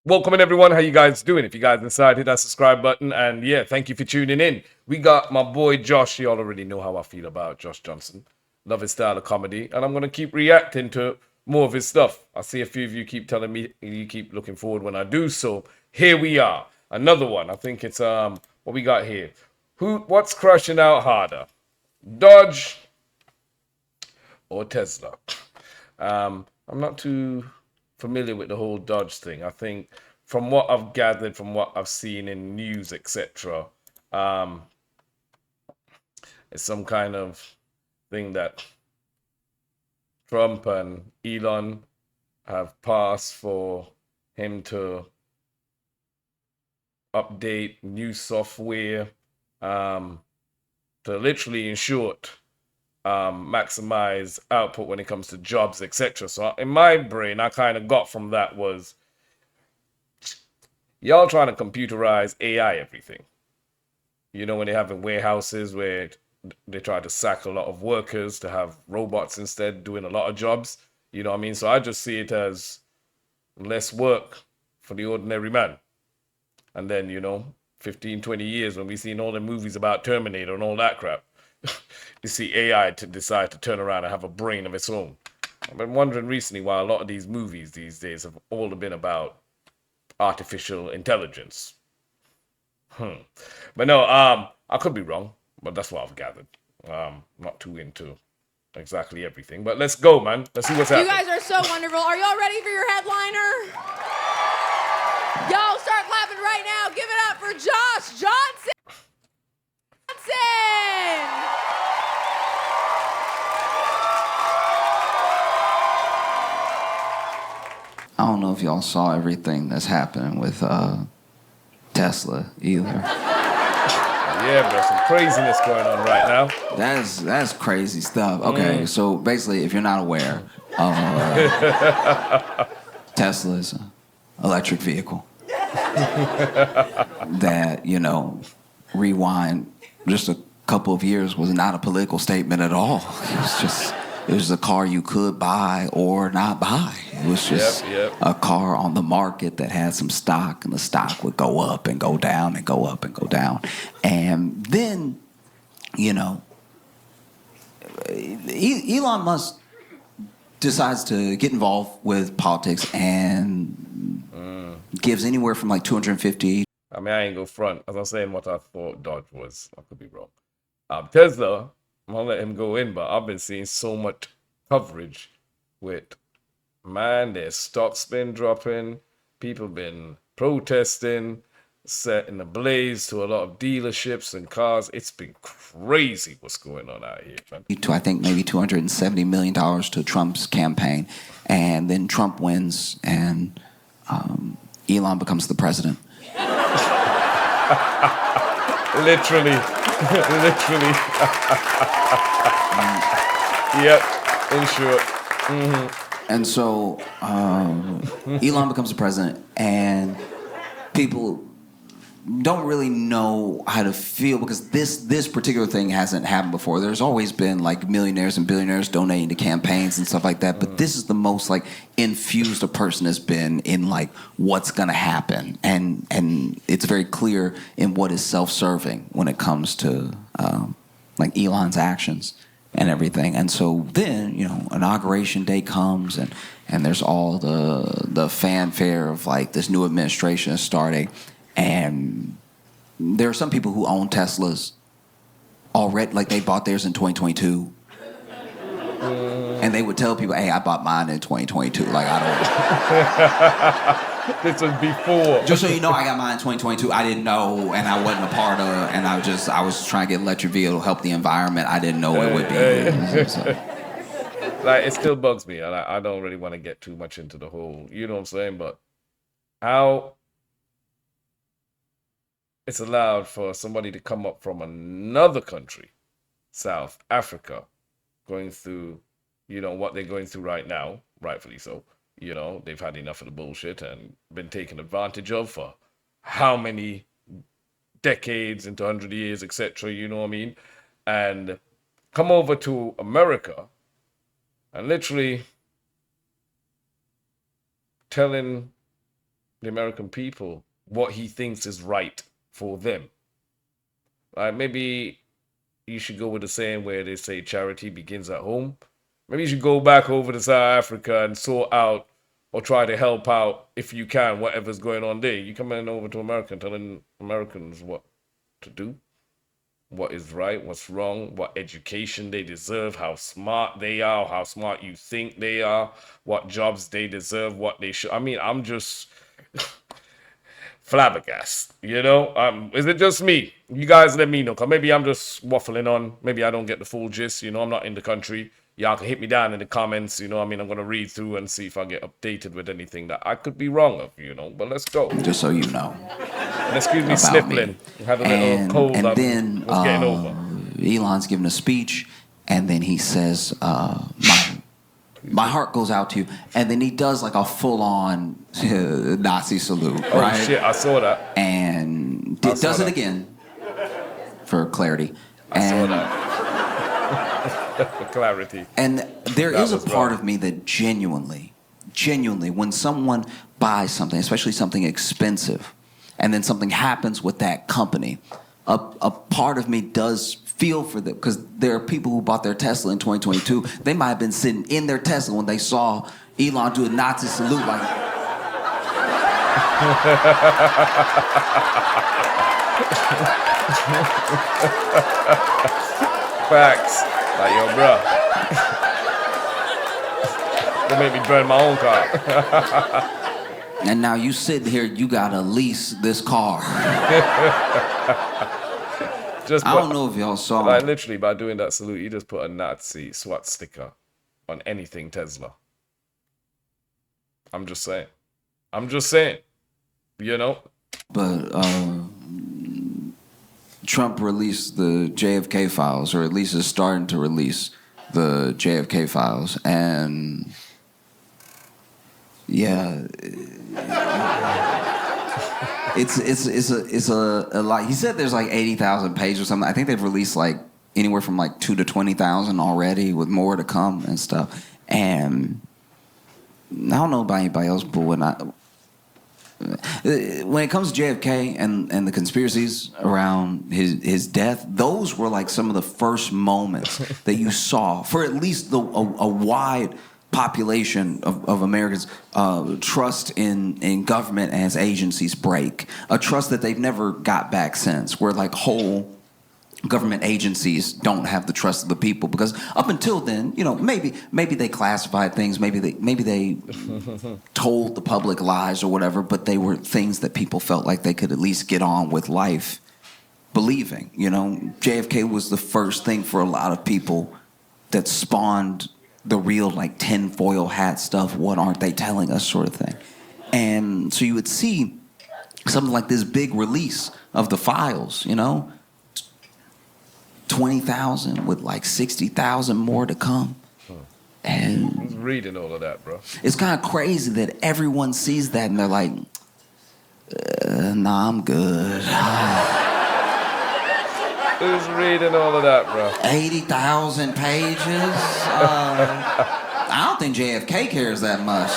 Welcome in everyone. How you guys doing? If you guys inside, hit that subscribe button. And yeah, thank you for tuning in. We got my boy Josh. You all already know how I feel about Josh Johnson. Love his style of comedy, and I'm gonna keep reacting to more of his stuff. I see a few of you keep telling me you keep looking forward when I do so. Here we are. Another one. I think it's what we got here. What's crashing out harder? Dodge or Tesla? I'm not too familiar with the whole Dodge thing. I think from what I've gathered, from what I've seen in news, etc., um, it's some kind of thing that Trump and Elon have passed for him to update new software to literally, in short, maximize output when it comes to jobs, etc. So in my brain, I kind of got from that was y'all trying to computerize AI everything. You know, when they have in warehouses where they try to sack a lot of workers to have robots instead doing a lot of jobs. You know what I mean? So I just see it as less work for the ordinary man. And then, 15, 20 years when we seen all the movies about Terminator and all that crap, you see AI to decide to turn around and have a brain of its own. I've been wondering recently why a lot of these movies these days have all been about artificial intelligence. But no, I could be wrong, but that's what I've gathered. Not too into exactly everything, but let's go, man. Let's see what's You happening. guys are so wonderful. Are y'all ready for your headliner? Y'all start clapping right now. Give it up for Josh Johnson. I don't know if y'all saw everything that's happening with Tesla either. Yeah, there's some craziness going on right now. That's crazy stuff. Okay, so basically, if you're not aware, Tesla's an electric vehicle that, rewind just a couple of years was not a political statement at all. It was a car you could buy or not buy. It was just Yep. a car on the market that had some stock, and the stock would go up and go down and go up and go down. And then, Elon Musk decides to get involved with politics and gives anywhere from like 250. I mean, I ain't go front. As I'm saying what I thought Dodge was. I could be wrong. Tesla, I'm gonna let him go in, but I've been seeing so much coverage with, man, their stocks been dropping, people been protesting, setting ablaze to a lot of dealerships and cars. It's been crazy what's going on out here, man. To I think maybe $270 million to Trump's campaign, and then Trump wins, and Elon becomes the president. Literally, literally. Yep, in short. And so Elon becomes the president, and people don't really know how to feel because this particular thing hasn't happened before. There's always been like millionaires and billionaires donating to campaigns and stuff like that, but this is the most like infused a person has been in like what's gonna happen, and it's very clear in what is self-serving when it comes to like Elon's actions and everything. And so then, inauguration day comes, and there's all the fanfare of like this new administration is starting, and there are some people who own Teslas already, like they bought theirs in 2022. And they would tell people, hey, I bought mine in 2022. Like, I don't. This was before. Just so you know, I got mine in 2022. I didn't know, and I wasn't a part of, and I was trying to get an electric vehicle to help the environment. I didn't know it would be. Like, it still bugs me, and I don't really want to get too much into the whole, you know what I'm saying? But how it's allowed for somebody to come up from another country, South Africa, going through, what they're going through right now, rightfully so. They've had enough of the bullshit and been taken advantage of for how many decades into 100 years, etc. You know what I mean? And come over to America and literally telling the American people what he thinks is right for them. Maybe you should go with the saying where they say charity begins at home. Maybe you should go back over to South Africa and sort out or try to help out if you can, whatever's going on there. You coming over to America and telling Americans what to do, what is right, what's wrong, what education they deserve, how smart they are, how smart you think they are, what jobs they deserve, what they should. I mean, I'm just flabbergasted, you know? Is it just me? You guys let me know, because maybe I'm just waffling on. Maybe I don't get the full gist, you know? I'm not in the country. Y'all can hit me down in the comments, you know? I mean, I'm going to read through and see if I get updated with anything that I could be wrong of, you know? But let's go. Just so you know. And excuse me sniffling. I had a little cold. And then was getting over. Elon's giving a speech, and then he says, my heart goes out to you. And then he does like a full-on Nazi salute, right? Oh, shit, I saw that. And does it again, for clarity. I saw that. For clarity. And there is a part of me that genuinely, when someone buys something, especially something expensive, and then something happens with that company, a part of me does feel for them, because there are people who bought their Tesla in 2022. They might have been sitting in their Tesla when they saw Elon do a Nazi salute, like. Facts. Like, yo, bro. They made me burn my own car. And now you sit here, you gotta lease this car. I don't know if y'all saw. Like, literally, by doing that salute, you just put a Nazi SWAT sticker on anything Tesla. I'm just saying. You know? But Trump released the JFK files, or at least is starting to release the JFK files, and yeah, it's a lot. He said there's like 80,000 pages or something. I think they've released like anywhere from like 2 to 20,000 already, with more to come and stuff. And I don't know about anybody else, but when it comes to JFK and the conspiracies around his death, those were like some of the first moments that you saw, for at least a wide population of Americans, trust in government and its agencies break. A trust that they've never got back since, where like whole government agencies don't have the trust of the people, because up until then, you know, maybe they classified things, maybe they told the public lies or whatever, but they were things that people felt like they could at least get on with life believing. You know, JFK was the first thing for a lot of people that spawned the real like tinfoil hat stuff, what aren't they telling us sort of thing. And so you would see something like this big release of the files, you know, 20,000 with like 60,000 more to come. And I was reading all of that, bro. It's kind of crazy that everyone sees that and they're like, nah, I'm good. Who's reading all of that, bro? 80,000 pages? I don't think JFK cares that much.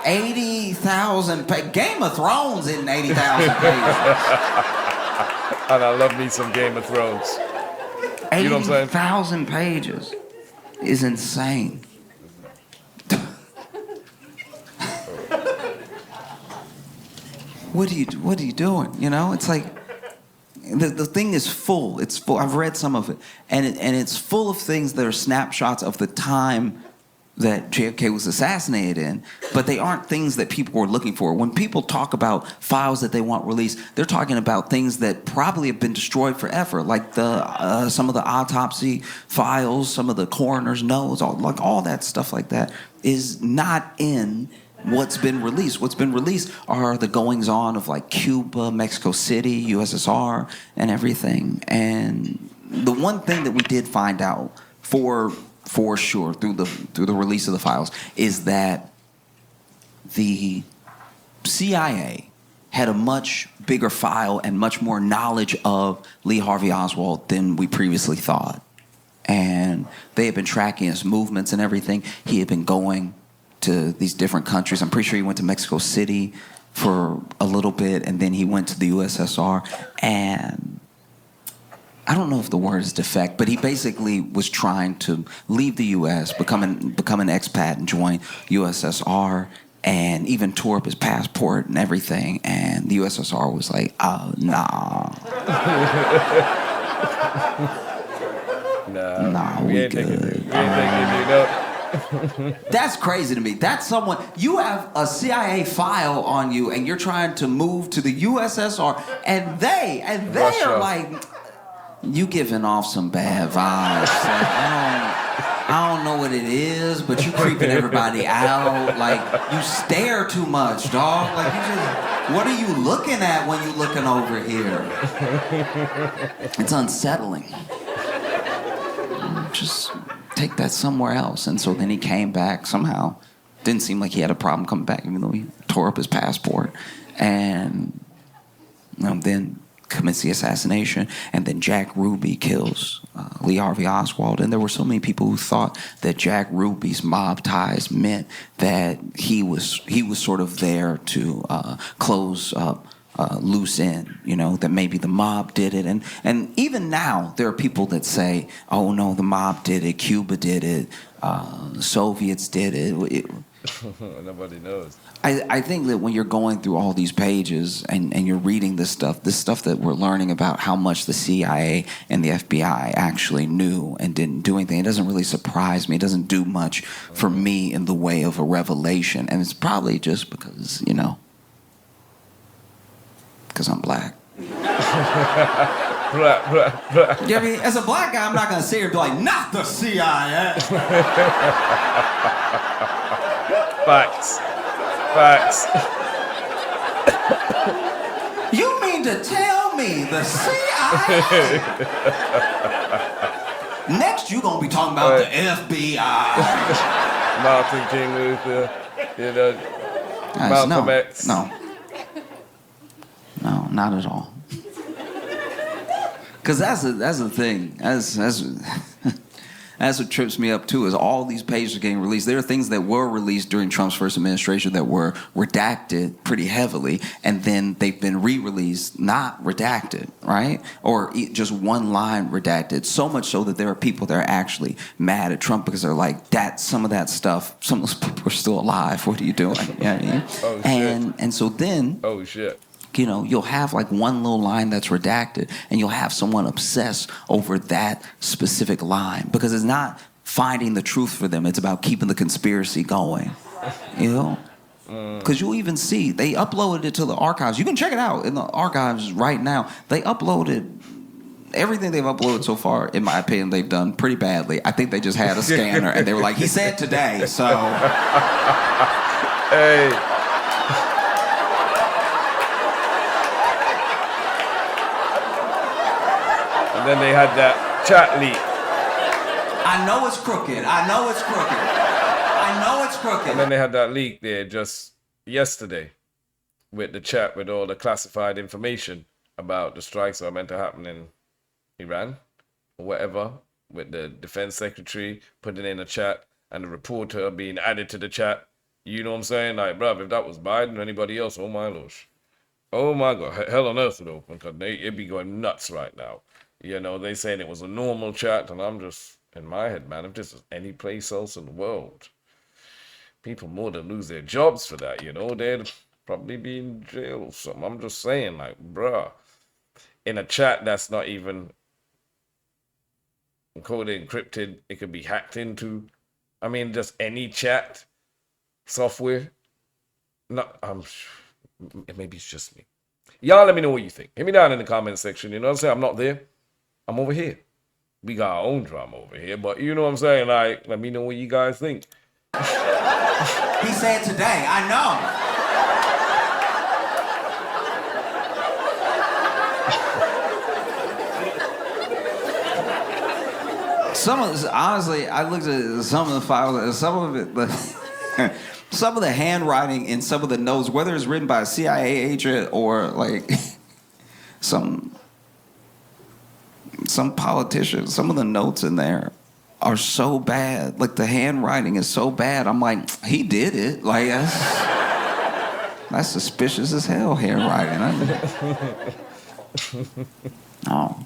80,000 pages. Game of Thrones in 80,000 pages. And I love me some Game of Thrones. You know what I'm saying? 80,000 pages is insane. What are you doing? You know, it's like the thing is full. It's full. I've read some of it, and it's full of things that are snapshots of the time that JFK was assassinated in, but they aren't things that people were looking for. When people talk about files that they want released, they're talking about things that probably have been destroyed forever, like the some of the autopsy files, some of the coroner's notes, all that stuff like that is not in what's been released. What's been released are the goings-on of like Cuba, Mexico City, USSR, and everything. And the one thing that we did find out for sure through the release of the files is that the CIA had a much bigger file and much more knowledge of Lee Harvey Oswald than we previously thought. And they had been tracking his movements and everything. He had been going to these different countries. I'm pretty sure he went to Mexico City for a little bit, and then he went to the USSR. And I don't know if the word is defect, but he basically was trying to leave the U.S., become an expat, and join USSR, and even tore up his passport and everything. And the USSR was like, oh, nah. Nah, we good. That's crazy to me. That's someone, you have a CIA file on you and you're trying to move to the USSR, and they Russia. are like, you giving off some bad vibes. Like, I don't know what it is, but you creeping everybody out. Like, you stare too much, dog. Like, what are you looking at when you looking over here? It's unsettling. Just take that somewhere else. And so then he came back somehow. Didn't seem like he had a problem coming back, even though he tore up his passport. And then commits the assassination. And then Jack Ruby kills Lee Harvey Oswald. And there were so many people who thought that Jack Ruby's mob ties meant that he was sort of there to close up loose end, that maybe the mob did it. And even now, there are people that say, oh, no, the mob did it, Cuba did it, the Soviets did it. Nobody knows. I think that when you're going through all these pages and you're reading this stuff that we're learning about how much the CIA and the FBI actually knew and didn't do anything, it doesn't really surprise me. It doesn't do much for me in the way of a revelation. And it's probably just because, because I'm black. Black. Yeah, I mean, as a black guy, I'm not going to sit here and be like, not the CIA. Facts. You mean to tell me the CIA? Next, you're going to be talking about the FBI. Martin King Luther, Malcolm X. No, not at all. Because that's the thing. That's what trips me up too, is all these pages are getting released. There are things that were released during Trump's first administration that were redacted pretty heavily, and then they've been re-released, not redacted, right? Or just one line redacted. So much so that there are people that are actually mad at Trump because they're like, some of that stuff, some of those people are still alive. What are you doing? You know what I mean? Oh, shit. And so then... Oh, shit. You'll have like one little line that's redacted, and you'll have someone obsess over that specific line because it's not finding the truth for them. It's about keeping the conspiracy going, Because you'll even see, they uploaded it to the archives. You can check it out in the archives right now. They uploaded everything they've uploaded so far, in my opinion, they've done pretty badly. I think they just had a scanner, and they were like, he said today, so... Hey... And then they had that chat leak. I know it's crooked. And then they had that leak there just yesterday with the chat with all the classified information about the strikes that are meant to happen in Iran or whatever, with the defense secretary putting in a chat and the reporter being added to the chat. You know what I'm saying? Like, bruv, if that was Biden or anybody else, oh my gosh. Oh my God, hell on earth would open, because it'd be going nuts right now. They saying it was a normal chat, and I'm just, in my head, man, if this was any place else in the world, people more than lose their jobs for that, they'd probably be in jail or something. I'm just saying, like, bruh, in a chat that's not even encoded, encrypted, it could be hacked into. I mean, just any chat software. Maybe it's just me. Y'all let me know what you think. Hit me down in the comment section. You know what I'm saying? I'm not there. I'm over here. We got our own drama over here, but you know what I'm saying? Like, let me know what you guys think. He said today, I know. Honestly, I looked at some of the files, some of it, some of the handwriting in some of the notes, whether it's written by a CIA agent or like some politician, some of the notes in there are so bad. Like the handwriting is so bad. I'm like, he did it. Like that's suspicious as hell handwriting. Oh,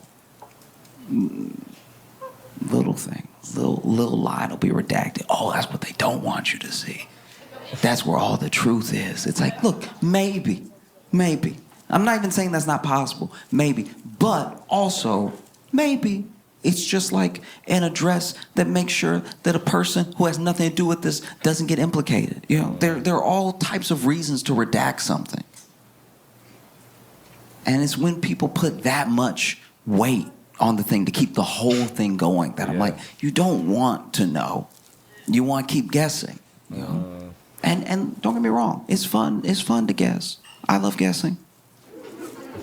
little thing, little line will be redacted. Oh, that's what they don't want you to see. That's where all the truth is. It's like, look, maybe. I'm not even saying that's not possible. Maybe, but also maybe. It's just like an address that makes sure that a person who has nothing to do with this doesn't get implicated. You know, there are all types of reasons to redact something. And it's when people put that much weight on the thing to keep the whole thing going that I'm like, you don't want to know. You want to keep guessing. You know? And don't get me wrong, it's fun. It's fun to guess. I love guessing.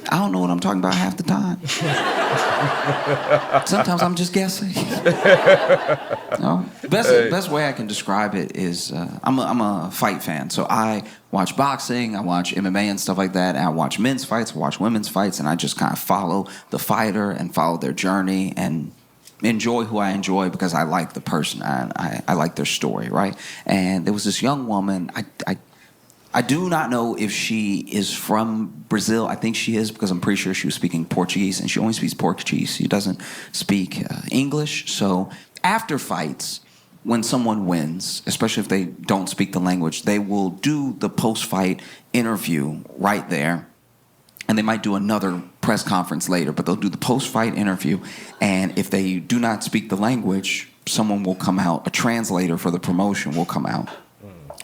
I don't know what I'm talking about half the time. Sometimes I'm just guessing. No? Best way I can describe it is I'm a fight fan. So I watch boxing, I watch MMA and stuff like that, and I watch men's fights, I watch women's fights, and I just kind of follow the fighter and follow their journey and enjoy who I enjoy because I like the person. I like their story, right? And there was this young woman, I do not know if she is from Brazil. I think she is because I'm pretty sure she was speaking Portuguese, and she only speaks Portuguese. She doesn't speak English. So after fights, when someone wins, especially if they don't speak the language, they will do the post-fight interview right there. And they might do another press conference later, but they'll do the post-fight interview. And if they do not speak the language, someone will come out, a translator for the promotion will come out.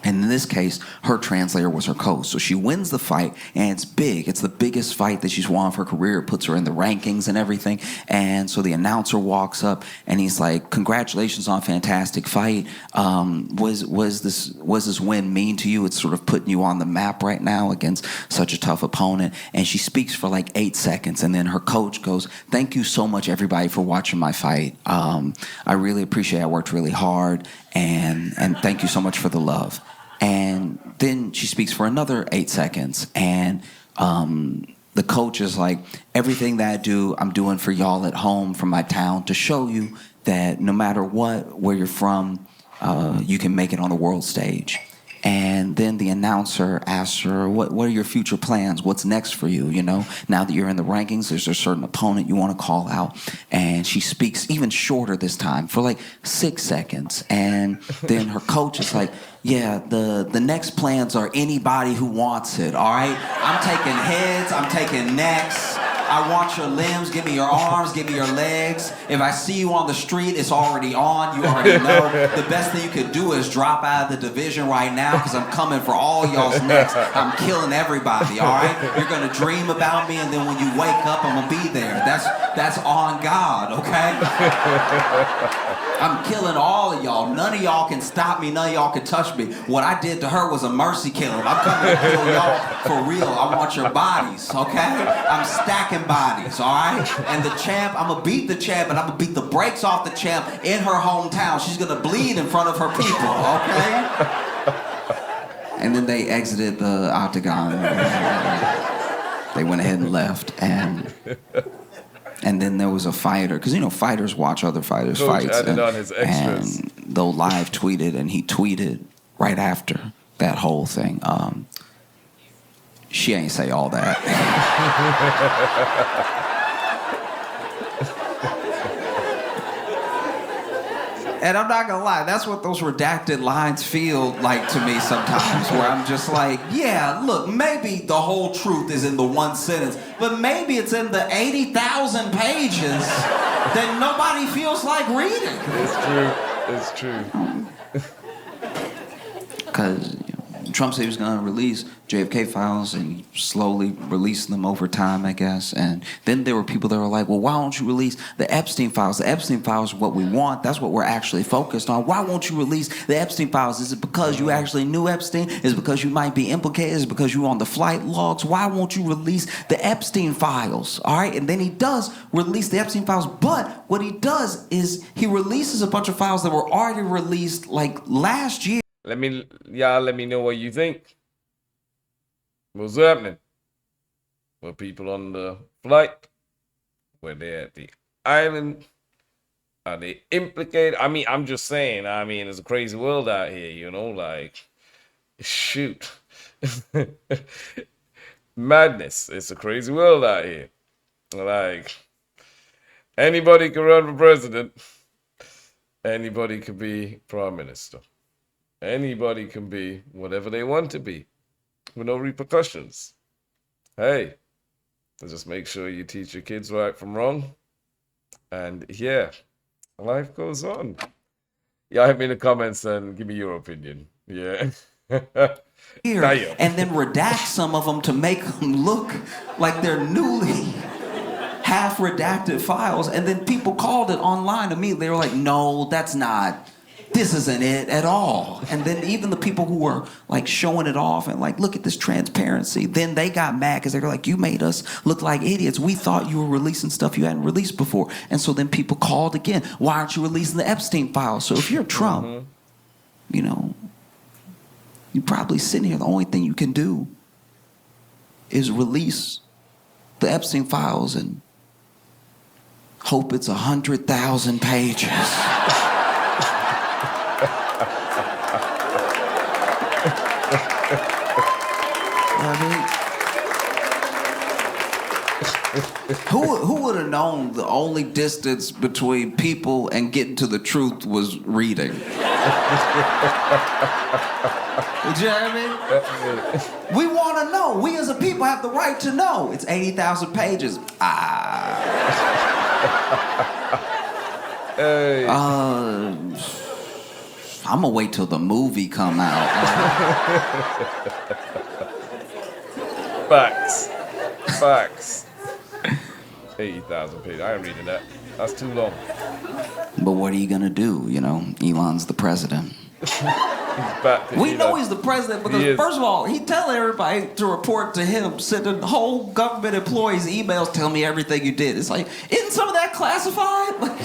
And in this case, her translator was her coach. So she wins the fight, and it's big. It's the biggest fight that she's won of her career. It puts her in the rankings and everything. And so the announcer walks up, and he's like, "Congratulations on a fantastic fight. Was this win mean to you? It's sort of putting you on the map right now against such a tough opponent." And she speaks for like 8 seconds, and then her coach goes, "Thank you so much, everybody, for watching my fight. I really appreciate it. I worked really hard, and thank you so much for the love." And then she speaks for another 8 seconds, and the coach is like, "Everything that I do, I'm doing for y'all at home, from my town, to show you that no matter what, where you're from, you can make it on the world stage." And then the announcer asks her, what are your future plans? What's next for you? You know, now that you're in the rankings, there's a certain opponent you want to call out. And she speaks even shorter this time for like 6 seconds. And then her coach is like, "Yeah, the next plans are anybody who wants it, all right? I'm taking heads, I'm taking necks. I want your limbs, give me your arms, give me your legs. If I see you on the street, it's already on, you already know. The best thing you could do is drop out of the division right now because I'm coming for all y'all's necks. I'm killing everybody, all right? You're going to dream about me, and then when you wake up, I'm going to be there. That's on God, okay? I'm killing all of y'all. None of y'all can stop me. None of y'all can touch me. What I did to her was a mercy killing. I'm coming to kill y'all for real. I want your bodies, okay? I'm stacking bodies, all right? And the champ, I'm going to beat the champ, and I'm going to beat the brakes off the champ in her hometown. She's going to bleed in front of her people, okay?" And then they exited the octagon. They went ahead and left, and then there was a fighter, because, you know, fighters watch other fighters' fights. Added on his extras. And they'll live tweet it, and he tweeted right after that whole thing. She ain't say all that. And I'm not gonna lie, that's what those redacted lines feel like to me sometimes, where I'm just like, yeah, look, maybe the whole truth is in the one sentence, but maybe it's in the 80,000 pages that nobody feels like reading. It's true. Because Trump said he was going to release JFK files, and he slowly released them over time, I guess. And then there were people that were like, "Well, why don't you release the Epstein files? The Epstein files are what we want. That's what we're actually focused on. Why won't you release the Epstein files? Is it because you actually knew Epstein? Is it because you might be implicated? Is it because you were on the flight logs? Why won't you release the Epstein files?" All right? And then he does release the Epstein files, but what he does is he releases a bunch of files that were already released like last year. Let me know what you think. What's happening? Were people on the flight? Were they at the island? Are they implicated? I mean, I'm just saying, I mean, it's a crazy world out here, you know, like, shoot. Madness. It's a crazy world out here. Like, anybody can run for president. Anybody can be prime minister. Anybody can be whatever they want to be with no repercussions. Hey, just make sure you teach your kids right from wrong. And yeah, life goes on. Yeah, hit me in the comments and give me your opinion. Yeah. Here, Damn. and then redact some of them to make them look like they're newly half redacted files. And then people called it online immediately. They were like, no, that's not, this isn't it at all. And then even the people who were like showing it off and like, look at this transparency, then they got mad because they were like, you made us look like idiots. We thought you were releasing stuff you hadn't released before. And so then people called again, why aren't you releasing the Epstein files? So if you're Trump, you know, you're probably sitting here, the only thing you can do is release the Epstein files and hope it's 100,000 pages. Who would have known the only distance between people and getting to the truth was reading? You know what I mean? We want to know. We as a people have the right to know. It's 80,000 pages. Hey. I'm gonna wait till the movie come out. Facts. 80,000 pages. I ain't reading that. That's too long. But what are you gonna do? You know, Elon's the president. We know he's the president because, first of all, he tell everybody to report to him, sending whole government employees emails telling me everything you did. It's like, isn't some of that classified? Like,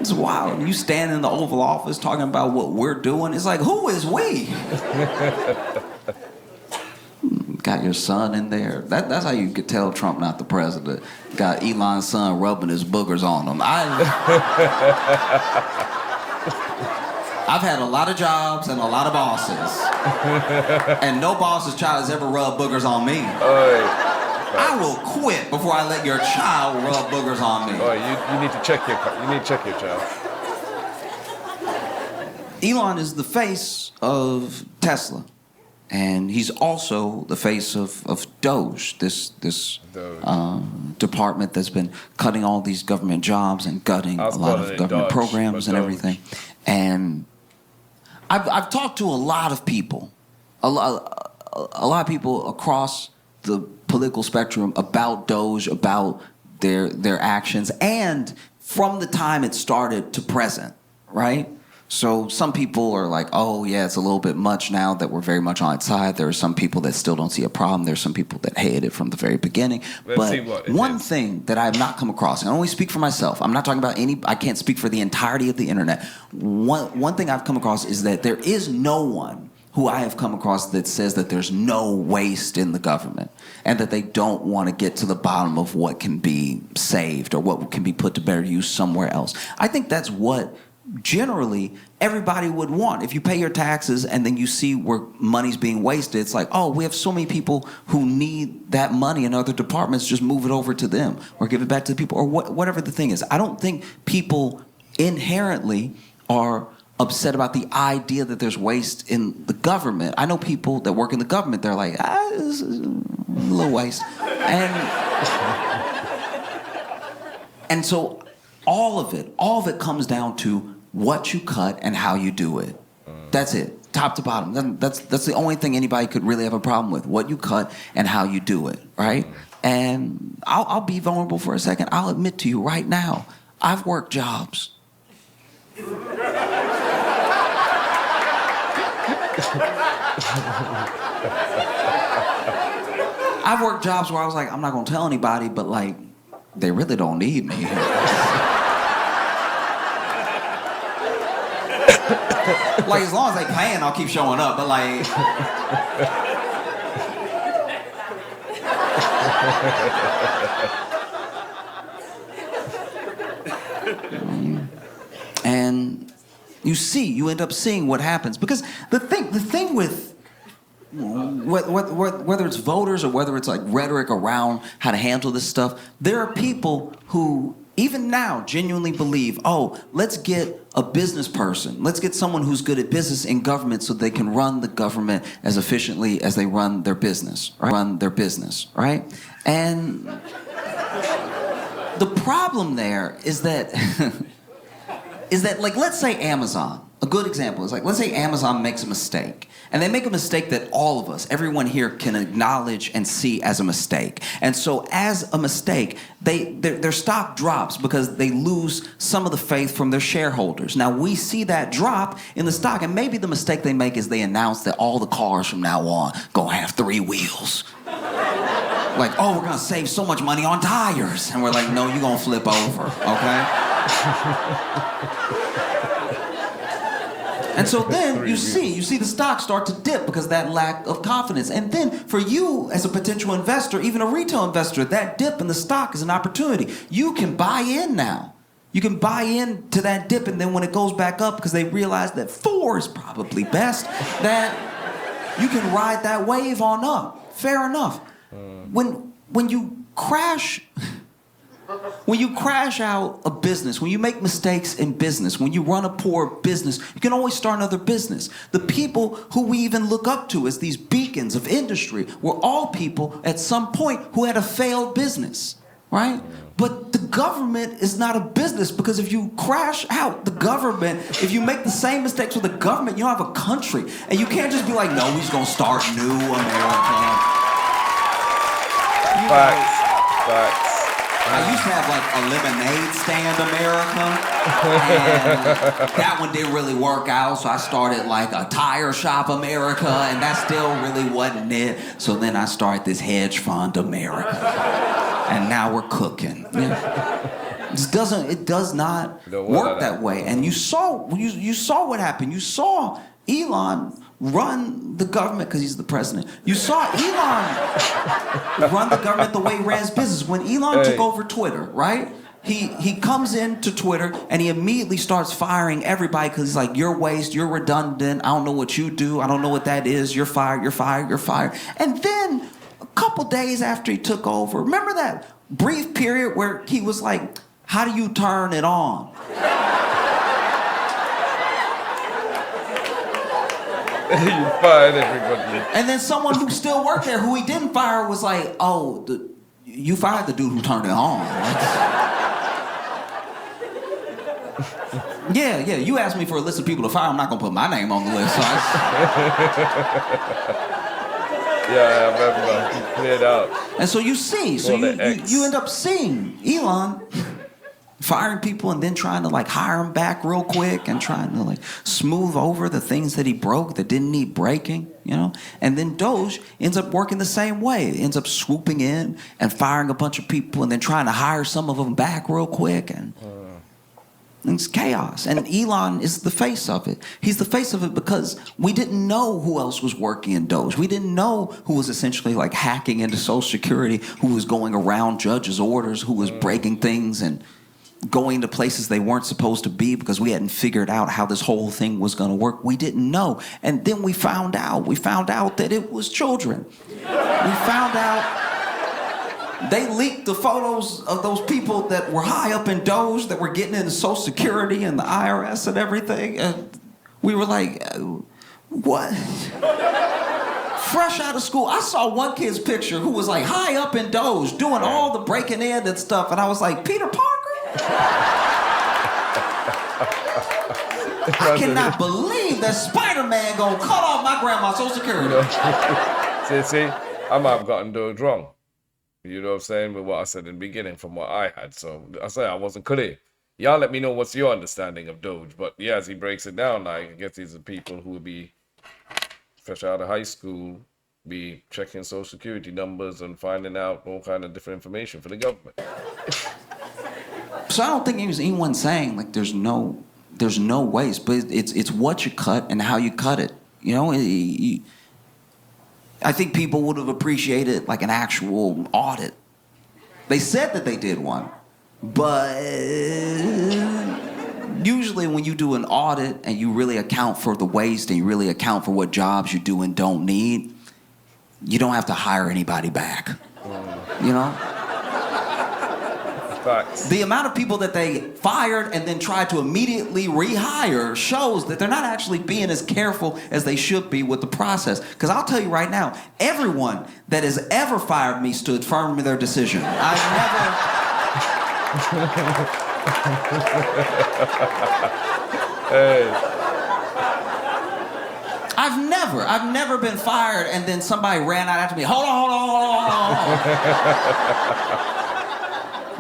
it's wild. You stand in the Oval Office talking about what we're doing. It's like, who is we? Got your son in there. That's how you could tell Trump not the president. Got Elon's son rubbing his boogers on him. I've had a lot of jobs and a lot of bosses. And no boss's child has ever rubbed boogers on me. I will quit before I let your child rub boogers on me. You need to check your child. Elon is the face of Tesla. And he's also the face of DOGE, this department that's been cutting all these government jobs and gutting a lot of government programs and everything. And I've talked to a lot of people, a lot of people across the political spectrum about DOGE, about their actions, and from the time it started to present, right? So some people are like, oh, yeah, it's a little bit much now that we're very much on its side. There are some people that still don't see a problem. There's some people that hate it from the very beginning. But one thing that I have not come across, and I only speak for myself, I'm not talking about I can't speak for the entirety of the internet. One thing I've come across is that there is no one who I have come across that says that there's no waste in the government and that they don't want to get to the bottom of what can be saved or what can be put to better use somewhere else. I think that's what generally everybody would want. If you pay your taxes and then you see where money's being wasted, it's like, oh, we have so many people who need that money in other departments, just move it over to them or give it back to the people or whatever the thing is. I don't think people inherently are upset about the idea that there's waste in the government. I know people that work in the government, they're like, this is a little waste. And so all of it comes down to what you cut and how you do it. That's it, top to bottom. That's the only thing anybody could really have a problem with, what you cut and how you do it, right? And I'll be vulnerable for a second. I'll admit to you right now, I've worked jobs. I've worked jobs where I was like, I'm not gonna tell anybody, but like, they really don't need me. Like, as long as they paying, I'll keep showing up, but like... And you end up seeing what happens. Because the thing with whether it's voters or whether it's like rhetoric around how to handle this stuff, there are people who even now genuinely believe, oh, let's get a business person. Let's get someone who's good at business in government so they can run the government as efficiently as they run their business, right? And the problem there is that, like, let's say Amazon, a good example is like, let's say Amazon makes a mistake. And they make a mistake that all of us, everyone here, can acknowledge and see as a mistake. And so as a mistake, their stock drops because they lose some of the faith from their shareholders. Now, we see that drop in the stock, and maybe the mistake they make is they announce that all the cars from now on gonna have 3 wheels. Like, oh, we're gonna save so much money on tires. And we're like, no, you're gonna flip over, okay? And so then you see the stock start to dip because of that lack of confidence. And then for you as a potential investor, even a retail investor, that dip in the stock is an opportunity. You can buy in now. You can buy into that dip, and then when it goes back up, because they realize that 4 is probably best, that you can ride that wave on up. Fair enough. When you crash out a business, when you make mistakes in business, when you run a poor business, you can always start another business. The people who we even look up to as these beacons of industry were all people at some point who had a failed business, right? But the government is not a business, because if you crash out the government, if you make the same mistakes with the government, you don't have a country. And you can't just be like, no, he's going to start new America. Facts. I used to have like a lemonade stand America, and that one didn't really work out, so I started like a tire shop America, and that still really wasn't it. So then I started this hedge fund America, and now we're cooking. Yeah. It does not work that way. And you saw what happened. You saw Elon run the government because he's the president. You saw Elon run the government the way he ran his business. When Elon took over Twitter, right? He comes into Twitter and he immediately starts firing everybody because he's like, you're waste, you're redundant, I don't know what you do, I don't know what that is, you're fired, you're fired, you're fired. And then a couple days after he took over, remember that brief period where he was like, how do you turn it on? You fired everybody. And then someone who still worked there, who he didn't fire, was like, oh, you fired the dude who turned it on. Yeah, you asked me for a list of people to fire. I'm not going to put my name on the list. So Yeah, I remember. He cleared out. And so you see, you end up seeing Elon firing people and then trying to like hire them back real quick and trying to like smooth over the things that he broke that didn't need breaking, you know? And then DOGE ends up working the same way. It ends up swooping in and firing a bunch of people and then trying to hire some of them back real quick, and it's chaos. And Elon is the face of it. He's the face of it because we didn't know who else was working in DOGE. We didn't know who was essentially like hacking into Social Security, who was going around judges' orders, who was breaking things and going to places they weren't supposed to be because we hadn't figured out how this whole thing was going to work. We didn't know. And then we found out that it was children. We found out they leaked the photos of those people that were high up in DOGE that were getting into Social Security and the IRS and everything. And we were like, what? Fresh out of school, I saw one kid's picture who was like high up in DOGE doing all the breaking in and stuff. And I was like, Peter Parker? I cannot believe that Spider-Man gonna cut off my grandma's Social Security. See, I might have gotten DOGE wrong. You know what I'm saying? With what I said in the beginning from what I had. So I say I wasn't clear. Y'all let me know what's your understanding of DOGE. But yeah, as he breaks it down, like, I guess these are people who would be fresh out of high school, be checking Social Security numbers and finding out all kind of different information for the government. So I don't think anyone saying like there's no waste, but it's what you cut and how you cut it. You know, I think people would have appreciated like an actual audit. They said that they did one, but usually usually when you do an audit and you really account for the waste and you really account for what jobs you do and don't need, you don't have to hire anybody back. You know? Facts. The amount of people that they fired and then tried to immediately rehire shows that they're not actually being as careful as they should be with the process. Because I'll tell you right now, everyone that has ever fired me stood firm in their decision. I've never been fired and then somebody ran out after me. Hold on.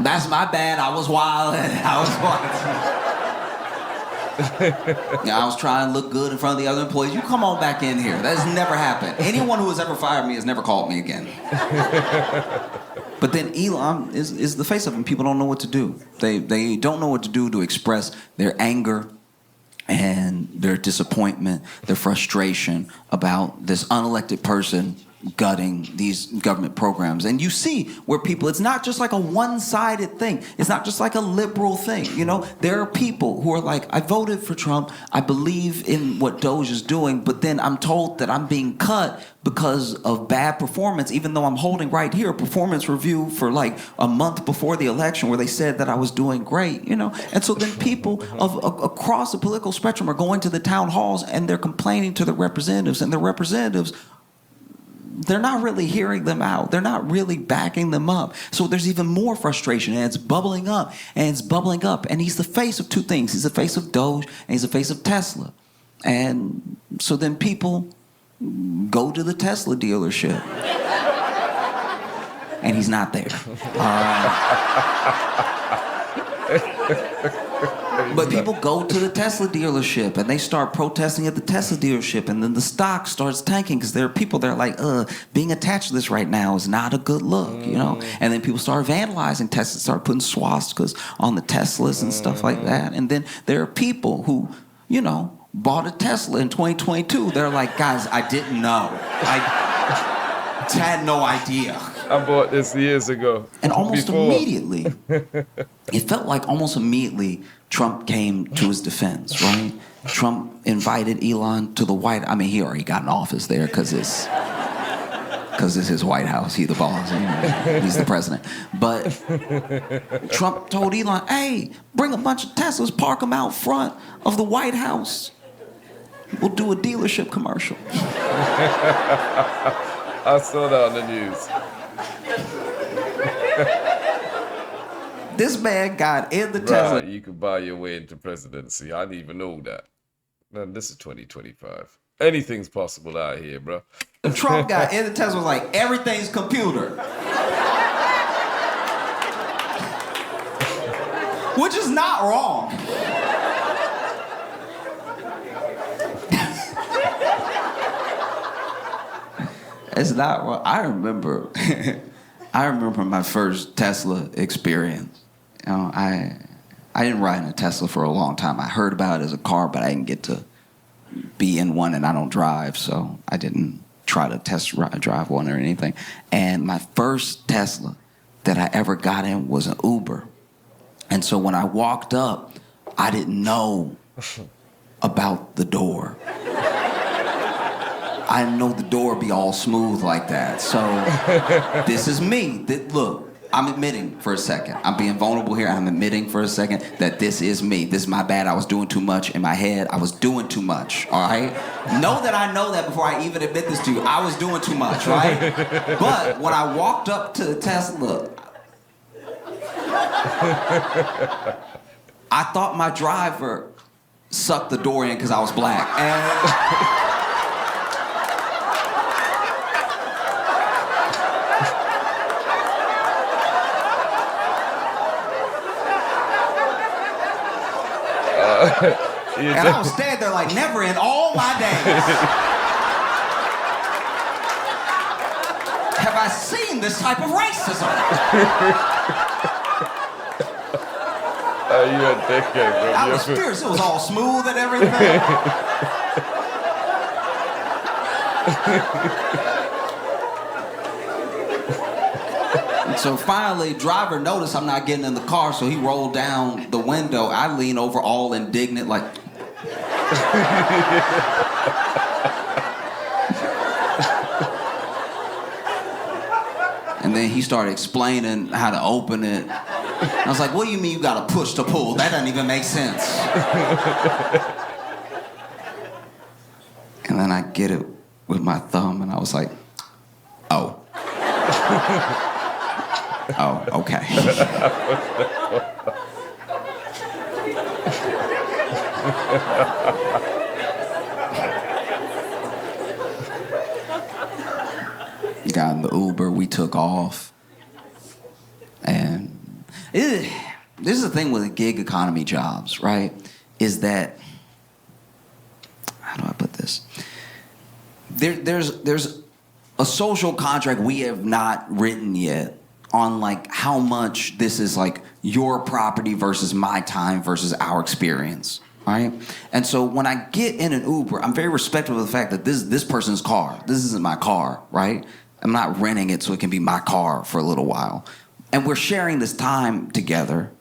That's my bad. I was wild. I was trying to look good in front of the other employees. You come on back in here. That has never happened. Anyone who has ever fired me has never called me again. But then Elon is the face of it, and people don't know what to do. They don't know what to do to express their anger and their disappointment, their frustration about this unelected person gutting these government programs. And you see where people, it's not just like a one-sided thing. It's not just like a liberal thing. You know, there are people who are like, I voted for Trump. I believe in what DOGE is doing, but then I'm told that I'm being cut because of bad performance, even though I'm holding right here a performance review for like a month before the election where they said that I was doing great, you know? And so then people across the political spectrum are going to the town halls and they're complaining to the representatives, and the representatives, they're not really hearing them out. They're not really backing them up. So there's even more frustration, and it's bubbling up, and it's bubbling up. And he's the face of two things. He's the face of DOGE, and he's the face of Tesla. And so then people go to the Tesla dealership. And he's not there. But people go to the Tesla dealership and they start protesting at the Tesla dealership, and then the stock starts tanking because there are people that are like, being attached to this right now is not a good look, you know? And then people start vandalizing Teslas, start putting swastikas on the Teslas and stuff like that. And then there are people who, you know, bought a Tesla in 2022. They're like, guys, I didn't know. I had no idea. I bought this years ago. And almost immediately, it felt like almost immediately Trump came to his defense, right? Trump invited Elon to the White House. I mean, he already got an office there because it's his White House. He's the boss. You know, he's the president. But Trump told Elon, hey, bring a bunch of Teslas, park them out front of the White House. We'll do a dealership commercial. I saw that on the news. This man got in the Tesla. You could buy your way into presidency. I didn't even know that. Man, this is 2025. Anything's possible out here, bro. Trump got in the Tesla, was like, everything's computer. Which is not wrong. It's not wrong. I remember my first Tesla experience. You know, I didn't ride in a Tesla for a long time. I heard about it as a car, but I didn't get to be in one, and I don't drive, so I didn't try to drive one or anything. And my first Tesla that I ever got in was an Uber. And so when I walked up, I didn't know about the door. I didn't know the door be all smooth like that. So this is me. Look, I'm admitting for a second. I'm being vulnerable here. I'm admitting for a second that this is me. This is my bad. I was doing too much in my head. I was doing too much, all right? Know that I know that before I even admit this to you. I was doing too much, right? But when I walked up to the Tesla, I thought my driver sucked the door in because I was black. And and I was standing there like, never in all my days have I seen this type of racism. You a dickhead, bro. I was fierce. It was all smooth and everything. So finally, driver noticed I'm not getting in the car, so he rolled down the window. I lean over all indignant, like... And then he started explaining how to open it. I was like, what do you mean you gotta push to pull? That doesn't even make sense. And then I get it with my thumb, and I was like, oh. Oh, okay. Got in the Uber, we took off. And this is the thing with gig economy jobs, right? Is that, how do I put this? There's a social contract we have not written yet on like how much this is like your property versus my time versus our experience, right? And so when I get in an Uber, I'm very respectful of the fact that this is this person's car. This isn't my car, right? I'm not renting it so it can be my car for a little while. And we're sharing this time together,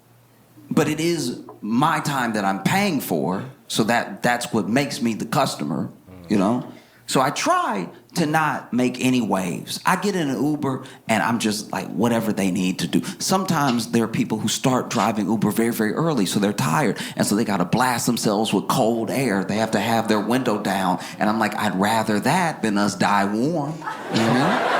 but it is my time that I'm paying for, so that's what makes me the customer, you know? So I try to not make any waves. I get in an Uber and I'm just like whatever they need to do. Sometimes there are people who start driving Uber very, very early, so they're tired. And so they got to blast themselves with cold air. They have to have their window down. And I'm like, I'd rather that than us die warm. You know?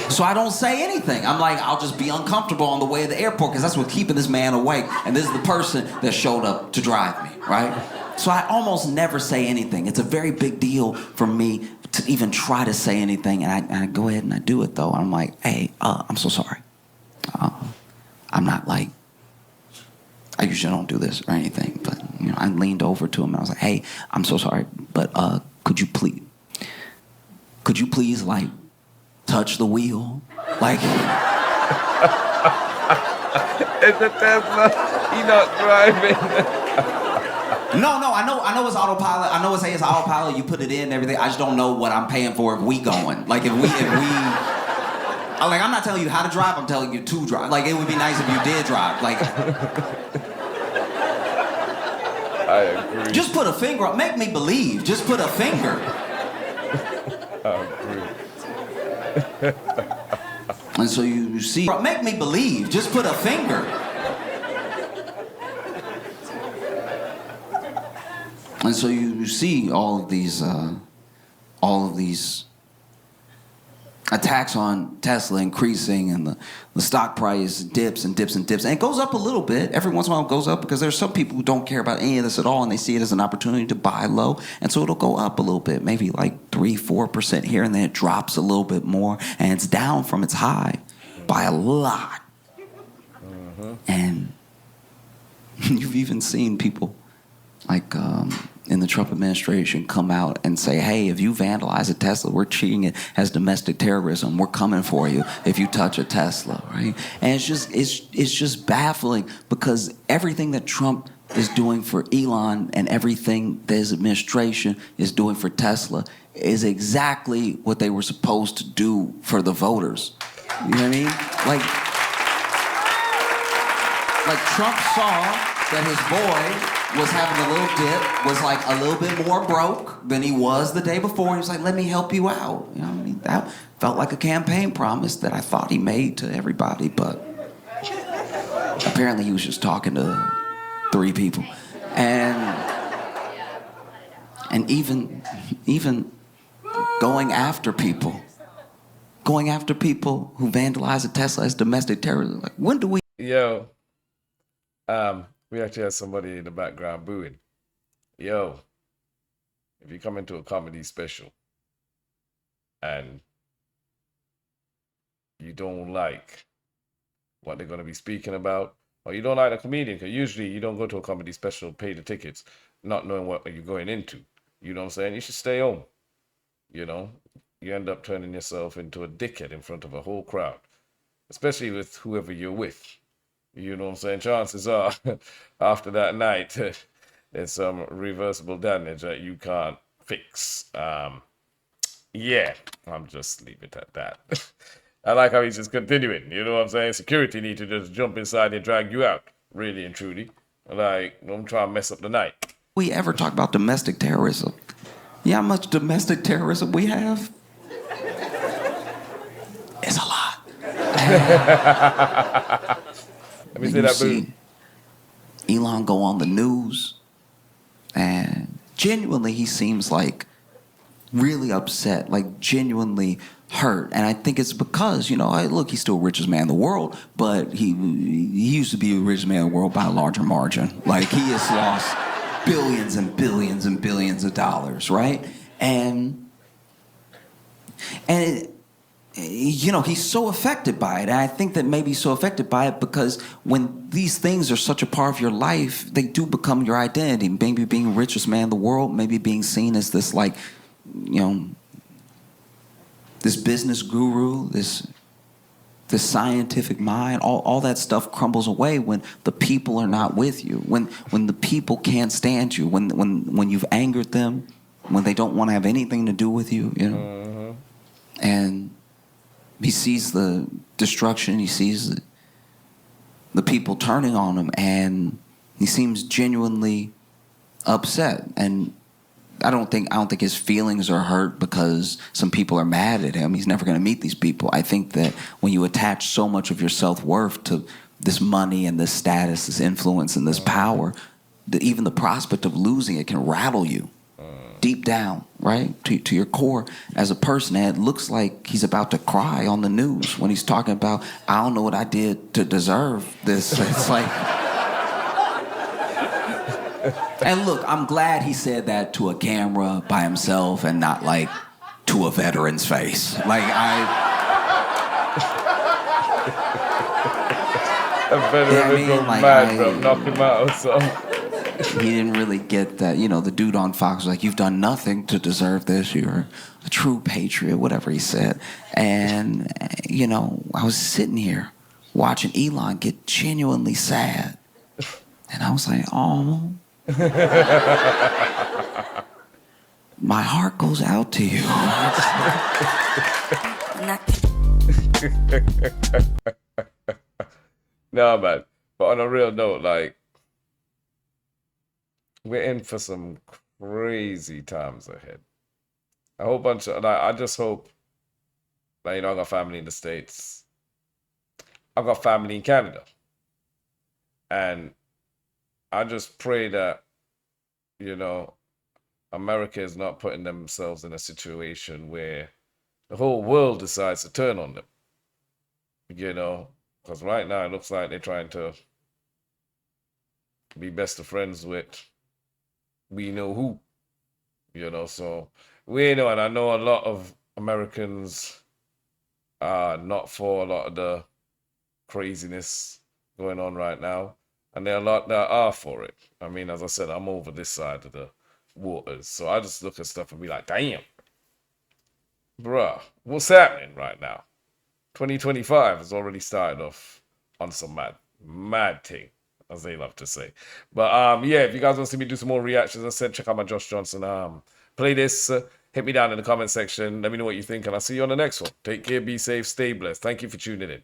So I don't say anything. I'm like, I'll just be uncomfortable on the way to the airport because that's what's keeping this man awake. And this is the person that showed up to drive me, right? So I almost never say anything. It's a very big deal for me to even try to say anything. And I go ahead and I do it, though. I'm like, hey, I'm so sorry. I'm not like, I usually don't do this or anything. But, you know, I leaned over to him and I was like, hey, I'm so sorry. But could you please, like, touch the wheel? Like... It's a Tesla. He not driving. No, I know it's autopilot. I know it's autopilot. You put it in and everything. I just don't know what I'm paying for if we going. Like if we I'm not telling you how to drive. I'm telling you to drive. Like it would be nice if you did drive. Like I agree. Just put a finger up. Make me believe. Just put a finger. I agree. And so you see. Make me believe. Just put a finger. And so you see all of these attacks on Tesla increasing, and the stock price dips and dips and dips. And it goes up a little bit. Every once in a while it goes up because there's some people who don't care about any of this at all, and they see it as an opportunity to buy low. And so it'll go up a little bit, maybe like 3-4% here, and then it drops a little bit more, and it's down from its high by a lot. Mm-hmm. And you've even seen people like in the Trump administration come out and say, hey, if you vandalize a Tesla, we're treating it as domestic terrorism. We're coming for you if you touch a Tesla, right? And it's just baffling because everything that Trump is doing for Elon and everything that his administration is doing for Tesla is exactly what they were supposed to do for the voters. You know what I mean? Like Trump saw that his boy was having a little dip, was like a little bit more broke than he was the day before. He was like, let me help you out. You know what I mean? That felt like a campaign promise that I thought he made to everybody, but apparently he was just talking to 3 people. And even going after people who vandalize a Tesla as domestic terrorism. Like, when do we... Yo, we actually had somebody in the background booing. Yo, if you come into a comedy special and you don't like what they're going to be speaking about, or you don't like the comedian, because usually you don't go to a comedy special, pay the tickets, not knowing what you're going into. You know what I'm saying? You should stay home. You know, you end up turning yourself into a dickhead in front of a whole crowd, especially with whoever you're with. You know what I'm saying? Chances are, after that night, there's some reversible damage that you can't fix. Yeah, I'm just leave it at that. I like how he's just continuing. You know what I'm saying? Security need to just jump inside and drag you out, really and truly. Like, don't try and mess up the night. We ever talk about domestic terrorism? You know how much domestic terrorism we have? It's a lot. Let me And see you that see boom. Elon go on the news, and genuinely he seems like really upset, like genuinely hurt. And I think it's because, look, he's still richest man in the world, but he used to be the richest man in the world by a larger margin. Like, he has lost billions and billions and billions of dollars, right? And he's so affected by it. And I think that maybe he's so affected by it because when these things are such a part of your life, they do become your identity. Maybe being richest man in the world, maybe being seen as this, like, this business guru, this scientific mind, all that stuff crumbles away when the people are not with you, when the people can't stand you, when you've angered them, when they don't want to have anything to do with you, And he sees the destruction, he sees the people turning on him, and he seems genuinely upset. And I don't think his feelings are hurt because some people are mad at him. He's never going to meet these people. I think that when you attach so much of your self-worth to this money and this status, this influence and this power, that even the prospect of losing it can rattle you deep down, right? To your core as a person. And it looks like he's about to cry on the news when he's talking about, I don't know what I did to deserve this. It's like... And look, I'm glad he said that to a camera by himself and not, like, to a veteran's face. Like, A veteran go mad, bro. Knock him out or something. He didn't really get that. The dude on Fox was like, you've done nothing to deserve this. You're a true patriot, whatever he said. And, I was sitting here watching Elon get genuinely sad. And I was like, oh... My heart goes out to you. No, man. But on a real note, like, we're in for some crazy times ahead. A whole bunch of, like, I just hope, like, I got family in the States. I've got family in Canada. And I just pray that, America is not putting themselves in a situation where the whole world decides to turn on them. Because right now it looks like they're trying to be best of friends with we know who. So we know, and I know a lot of Americans are not for a lot of the craziness going on right now. And there are a lot that are for it. I mean, as I said, I'm over this side of the waters. So I just look at stuff and be like, damn, bruh, what's happening right now? 2025 has already started off on some mad thing, as they love to say. But yeah, if you guys want to see me do some more reactions, as I said, check out my Josh Johnson playlist. Hit me down in the comment section. Let me know what you think, and I'll see you on the next one. Take care, be safe, stay blessed. Thank you for tuning in.